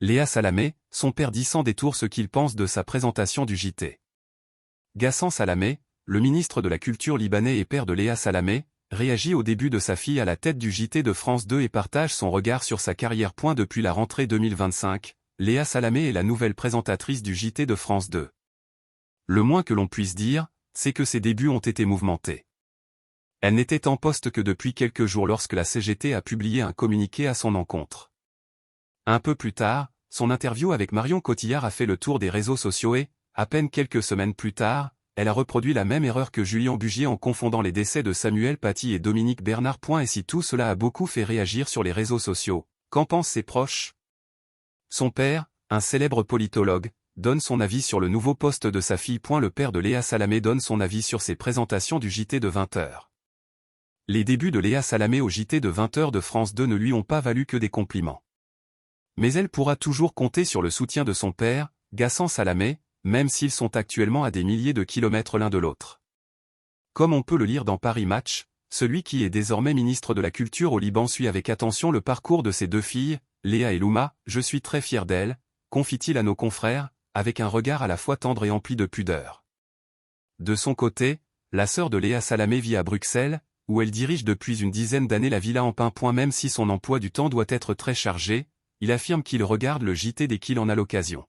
Léa Salamé, son père dit sans détour ce qu'il pense de sa présentation du JT. Ghassan Salamé, le ministre de la Culture libanais et père de Léa Salamé, réagit au début de sa fille à la tête du JT de France 2 et partage son regard sur sa carrière. Depuis la rentrée 2025, Léa Salamé est la nouvelle présentatrice du JT de France 2. Le moins que l'on puisse dire, c'est que ses débuts ont été mouvementés. Elle n'était en poste que depuis quelques jours lorsque la CGT a publié un communiqué à son encontre. Un peu plus tard, son interview avec Marion Cotillard a fait le tour des réseaux sociaux et, à peine quelques semaines plus tard, elle a reproduit la même erreur que Julien Bugier en confondant les décès de Samuel Paty et Dominique Bernard. Et si tout cela a beaucoup fait réagir sur les réseaux sociaux, qu'en pensent ses proches? Son père, un célèbre politologue, donne son avis sur le nouveau poste de sa fille. Le père de Léa Salamé donne son avis sur ses présentations du JT de 20h. Les débuts de Léa Salamé au JT de 20h de France 2 ne lui ont pas valu que des compliments. Mais elle pourra toujours compter sur le soutien de son père, Ghassan Salamé, même s'ils sont actuellement à des milliers de kilomètres l'un de l'autre. Comme on peut le lire dans Paris Match, celui qui est désormais ministre de la Culture au Liban suit avec attention le parcours de ses deux filles, Léa et Louma. Je suis très fier d'elle, confie-t-il à nos confrères, avec un regard à la fois tendre et empli de pudeur. De son côté, la sœur de Léa Salamé vit à Bruxelles, où elle dirige depuis une dizaine d'années la Villa en Pin. Même si son emploi du temps doit être très chargé, il affirme qu'il regarde le JT dès qu'il en a l'occasion.